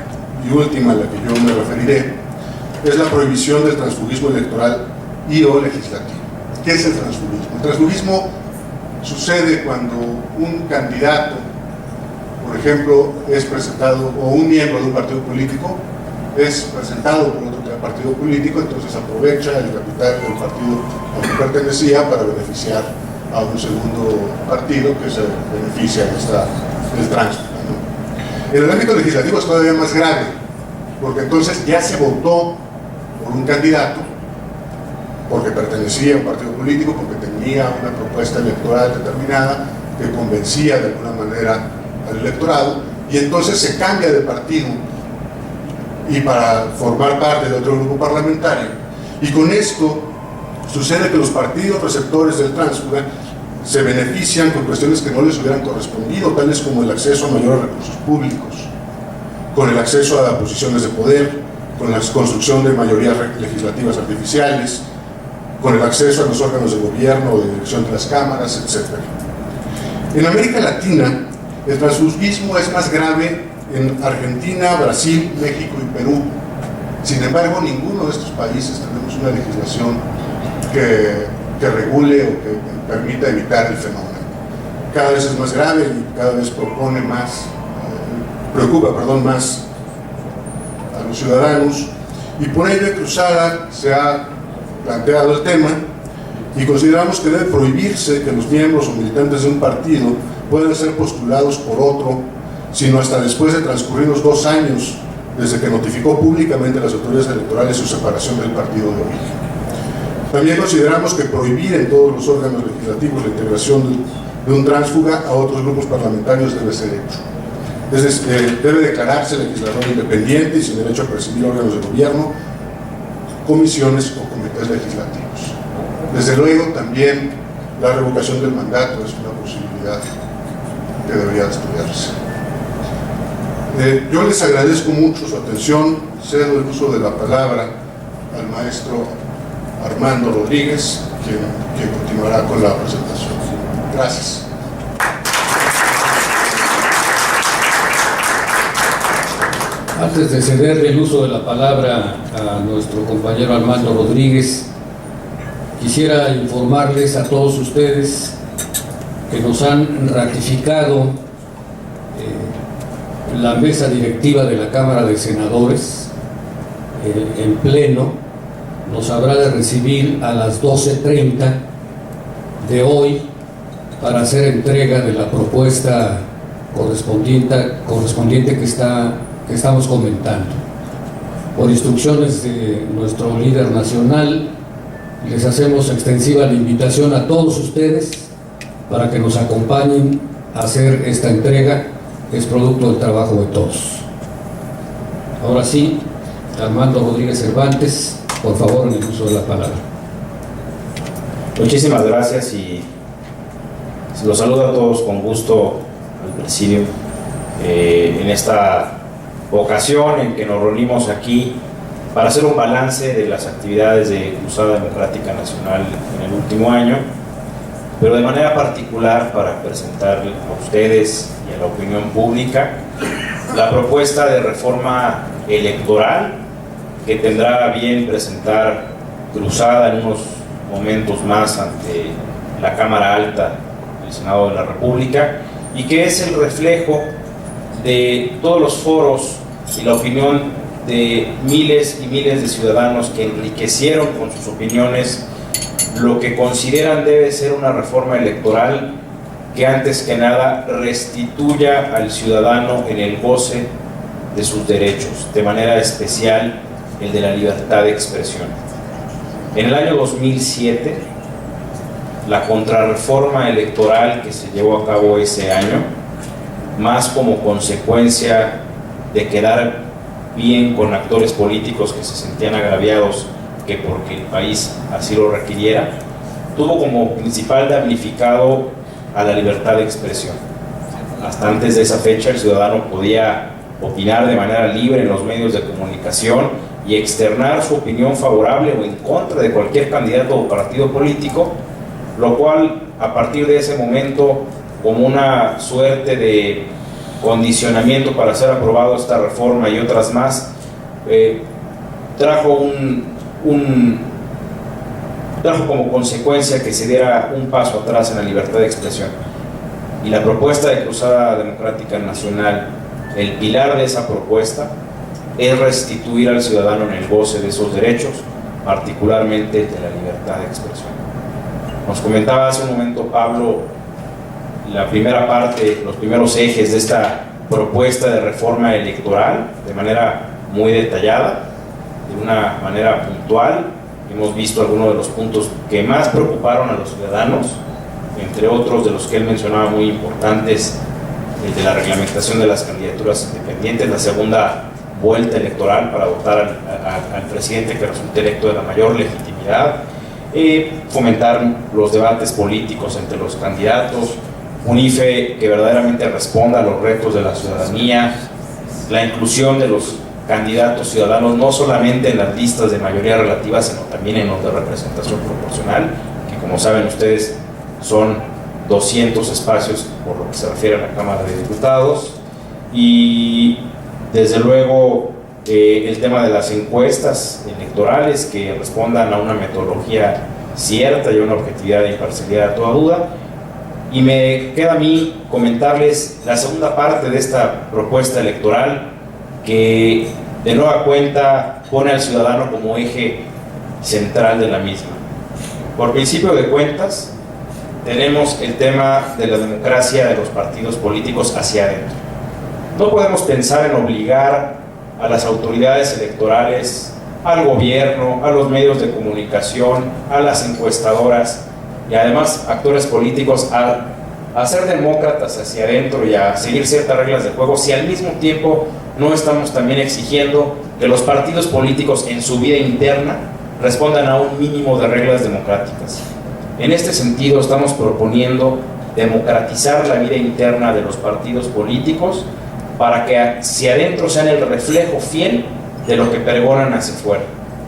y última a la que yo me referiré, es la prohibición del transfugismo electoral y o legislativo. ¿Qué es el transfugismo? El transfugismo sucede cuando un candidato, por ejemplo, es presentado, o un miembro de un partido político es presentado por otro partido político, entonces aprovecha el capital del partido al que pertenecía para beneficiar a un segundo partido que se beneficia del tránsito, ¿no? En el ámbito legislativo es todavía más grave, porque entonces ya se votó por un candidato porque pertenecía a un partido político, porque tenía una propuesta electoral determinada que convencía de alguna manera al electorado, y entonces se cambia de partido y para formar parte de otro grupo parlamentario, y con esto sucede que los partidos receptores del tránsfuga se benefician con cuestiones que no les hubieran correspondido, tales como el acceso a mayores recursos públicos, con el acceso a posiciones de poder, con la construcción de mayorías legislativas artificiales, con el acceso a los órganos de gobierno o de dirección de las cámaras, etc. En América Latina, el transfugismo es más grave en Argentina, Brasil, México y Perú. Sin embargo, ninguno de estos países tenemos una legislación que regule o que permita evitar el fenómeno. Cada vez es más grave y cada vez preocupa más a los ciudadanos, y por ello en Cruzada se ha planteado el tema y consideramos que debe prohibirse que los miembros o militantes de un partido puedan ser postulados por otro, sino hasta después de transcurridos 2 años desde que notificó públicamente a las autoridades electorales su separación del partido de origen. También consideramos que prohibir en todos los órganos legislativos la integración de un tránsfuga a otros grupos parlamentarios debe ser hecho. Debe declararse legislador independiente y sin derecho a presidir órganos de gobierno, comisiones o comités legislativos. Desde luego, también la revocación del mandato es una posibilidad que debería estudiarse. Yo les agradezco mucho su atención. Cedo el uso de la palabra al maestro Armando Rodríguez, quien continuará con la presentación. Gracias. Antes de cederle el uso de la palabra a nuestro compañero Armando Rodríguez, quisiera informarles a todos ustedes que nos han ratificado la mesa directiva de la Cámara de Senadores en pleno. Nos habrá de recibir a las 12:30 de hoy para hacer entrega de la propuesta correspondiente que estamos comentando. Por instrucciones de nuestro líder nacional, les hacemos extensiva la invitación a todos ustedes para que nos acompañen a hacer esta entrega, que es producto del trabajo de todos. Ahora sí, Armando Rodríguez Cervantes, por favor, en el uso de la palabra. Muchísimas gracias y los saludo a todos con gusto al presidio en esta ocasión en que nos reunimos aquí para hacer un balance de las actividades de Cruzada Democrática Nacional en el último año, pero de manera particular para presentar a ustedes y a la opinión pública la propuesta de reforma electoral que tendrá a bien presentar Cruzada en unos momentos más ante la Cámara Alta del Senado de la República, y que es el reflejo de todos los foros y la opinión de miles y miles de ciudadanos que enriquecieron con sus opiniones lo que consideran debe ser una reforma electoral que antes que nada restituya al ciudadano en el goce de sus derechos, de manera especial el de la libertad de expresión. En el año 2007, la contrarreforma electoral que se llevó a cabo ese año, más como consecuencia de quedar bien con actores políticos que se sentían agraviados que porque el país así lo requiriera, tuvo como principal damnificado a la libertad de expresión. Hasta antes de esa fecha el ciudadano podía opinar de manera libre en los medios de comunicación y externar su opinión favorable o en contra de cualquier candidato o partido político, lo cual a partir de ese momento, como una suerte de condicionamiento para ser aprobado esta reforma y otras más, trajo como consecuencia que se diera un paso atrás en la libertad de expresión. Y la propuesta de Cruzada Democrática Nacional, el pilar de esa propuesta, es restituir al ciudadano en el goce de esos derechos, particularmente de la libertad de expresión. Nos comentaba hace un momento Pablo la primera parte, los primeros ejes de esta propuesta de reforma electoral de manera muy detallada, de una manera puntual. Hemos visto algunos de los puntos que más preocuparon a los ciudadanos, entre otros de los que él mencionaba muy importantes, el de la reglamentación de las candidaturas independientes, la segunda vuelta electoral para votar al presidente que resulte electo de la mayor legitimidad, fomentar los debates políticos entre los candidatos, un IFE que verdaderamente responda a los retos de la ciudadanía, la inclusión de los candidatos ciudadanos no solamente en las listas de mayoría relativa, sino también en los de representación proporcional, que como saben ustedes son 200 espacios por lo que se refiere a la Cámara de Diputados, y desde luego el tema de las encuestas electorales que respondan a una metodología cierta y a una objetividad e imparcialidad a toda duda. Y me queda a mí comentarles la segunda parte de esta propuesta electoral, que de nueva cuenta pone al ciudadano como eje central de la misma. Por principio de cuentas, tenemos el tema de la democracia de los partidos políticos hacia adentro. No podemos pensar en obligar a las autoridades electorales, al gobierno, a los medios de comunicación, a las encuestadoras y además actores políticos a a ser demócratas hacia adentro y a seguir ciertas reglas de juego si al mismo tiempo no estamos también exigiendo que los partidos políticos en su vida interna respondan a un mínimo de reglas democráticas? En este sentido, estamos proponiendo democratizar la vida interna de los partidos políticos para que hacia adentro sean el reflejo fiel de lo que pregonan hacia afuera.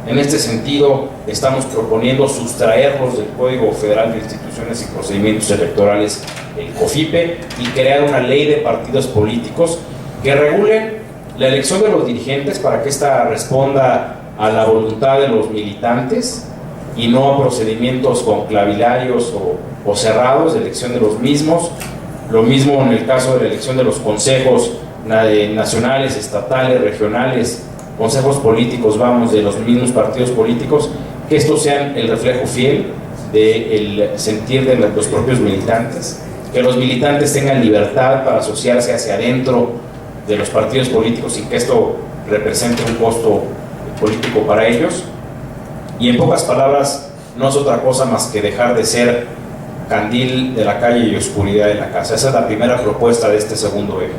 En este sentido, estamos proponiendo sustraerlos del Código Federal de Instituciones y Procedimientos Electorales, el COFIPE, y crear una ley de partidos políticos que regulen la elección de los dirigentes para que ésta responda a la voluntad de los militantes y no a procedimientos conclavilarios o cerrados de elección de los mismos. Lo mismo en el caso de la elección de los consejos nacionales, estatales, regionales, consejos políticos, de los mismos partidos políticos, que estos sean el reflejo fiel del sentir de los propios militantes, que los militantes tengan libertad para asociarse hacia adentro de los partidos políticos sin que esto represente un costo político para ellos. Y en pocas palabras, no es otra cosa más que dejar de ser candil de la calle y oscuridad de la casa. Esa es la primera propuesta de este segundo eje.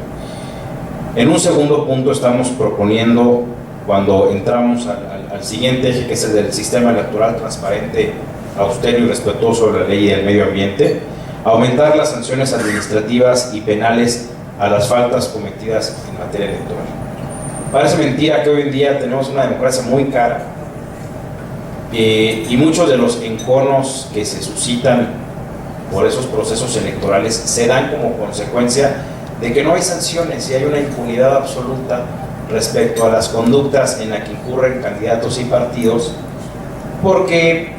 En un segundo punto estamos proponiendo, cuando entramos al siguiente eje, que es el del sistema electoral transparente, austero y respetuoso de la ley y del medio ambiente, aumentar las sanciones administrativas y penales a las faltas cometidas en materia electoral. Parece mentira que hoy en día tenemos una democracia muy cara, y muchos de los enconos que se suscitan por esos procesos electorales se dan como consecuencia de que no hay sanciones y hay una impunidad absoluta respecto a las conductas en las que incurren candidatos y partidos, porque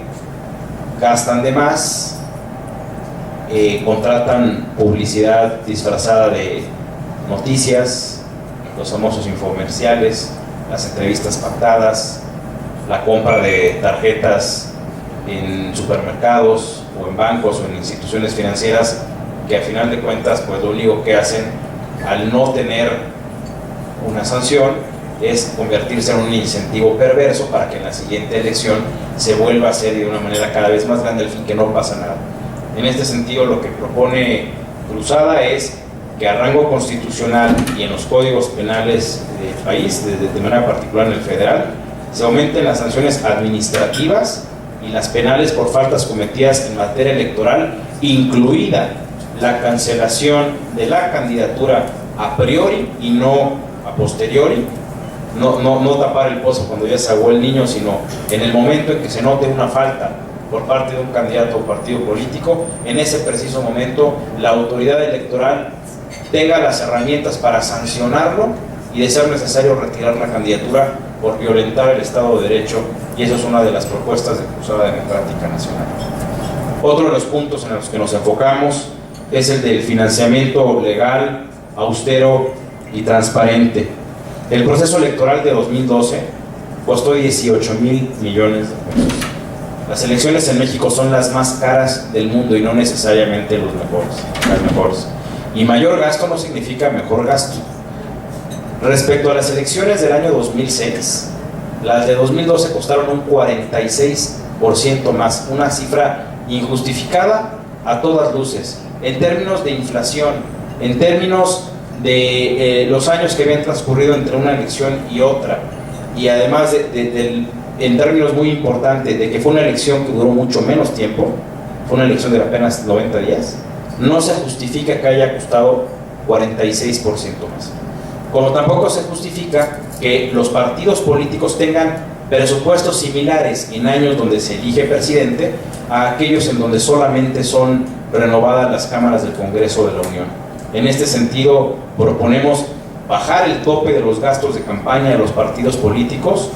gastan de más, contratan publicidad disfrazada de noticias, los famosos infomerciales, las entrevistas pactadas, la compra de tarjetas en supermercados o en bancos o en instituciones financieras, que a final de cuentas pues lo único que hacen al no tener una sanción es convertirse en un incentivo perverso para que en la siguiente elección se vuelva a hacer de una manera cada vez más grande, al fin que no pasa nada. En este sentido, lo que propone Cruzada es que a rango constitucional y en los códigos penales del país, de manera particular en el federal, se aumenten las sanciones administrativas y las penales por faltas cometidas en materia electoral, incluida la cancelación de la candidatura a priori y no a posteriori. No tapar el pozo cuando ya se ahogó el niño, sino en el momento en que se note una falta por parte de un candidato o partido político, en ese preciso momento la autoridad electoral tenga las herramientas para sancionarlo y, de ser necesario, retirar la candidatura por violentar el Estado de Derecho, y eso es una de las propuestas de Cruzada Democrática Nacional. Otro de los puntos en los que nos enfocamos es el del financiamiento legal, austero y transparente. El proceso electoral de 2012 costó 18,000 millones de pesos. Las elecciones en México son las más caras del mundo y no necesariamente las mejores. Y mayor gasto no significa mejor gasto. Respecto a las elecciones del año 2006, las de 2012 costaron un 46% más, una cifra injustificada a todas luces, en términos de inflación, en términos de los años que habían transcurrido entre una elección y otra, y además en términos muy importantes de que fue una elección que duró mucho menos tiempo, fue una elección de apenas 90 días, no se justifica que haya costado 46% más. Como tampoco se justifica que los partidos políticos tengan presupuestos similares en años donde se elige presidente a aquellos en donde solamente son renovadas las cámaras del Congreso de la Unión. En este sentido, proponemos bajar el tope de los gastos de campaña de los partidos políticos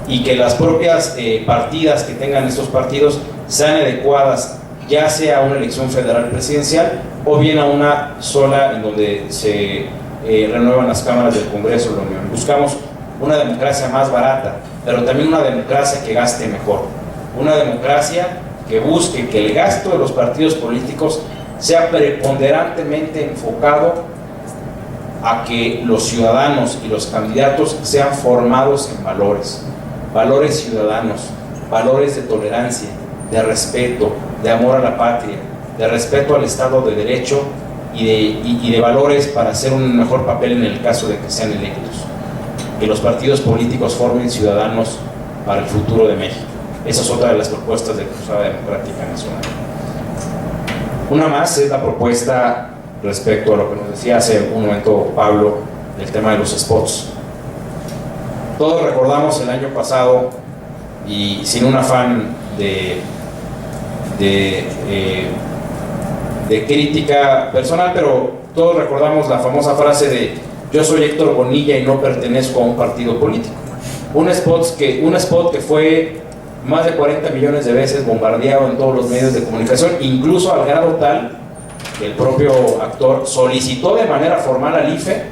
y que las propias partidas que tengan estos partidos sean adecuadas, ya sea a una elección federal presidencial o bien a una sola en donde se renuevan las cámaras del Congreso de la Unión. Buscamos una democracia más barata, pero también una democracia que gaste mejor, una democracia que busque que el gasto de los partidos políticos sea preponderantemente enfocado a que los ciudadanos y los candidatos sean formados en valores ciudadanos, valores de tolerancia, de respeto, de amor a la patria, de respeto al Estado de Derecho y de valores para hacer un mejor papel en el caso de que sean electos. Que los partidos políticos formen ciudadanos para el futuro de México. Esa es otra de las propuestas de Cruzada Democrática Nacional. Una más es la propuesta respecto a lo que nos decía hace un momento Pablo, del tema de los spots. Todos recordamos el año pasado, y sin un afán de crítica personal, pero todos recordamos la famosa frase de "yo soy Héctor Bonilla y no pertenezco a un partido político". Un spot que fue más de 40 millones de veces bombardeado en todos los medios de comunicación, incluso al grado tal que el propio actor solicitó de manera formal al IFE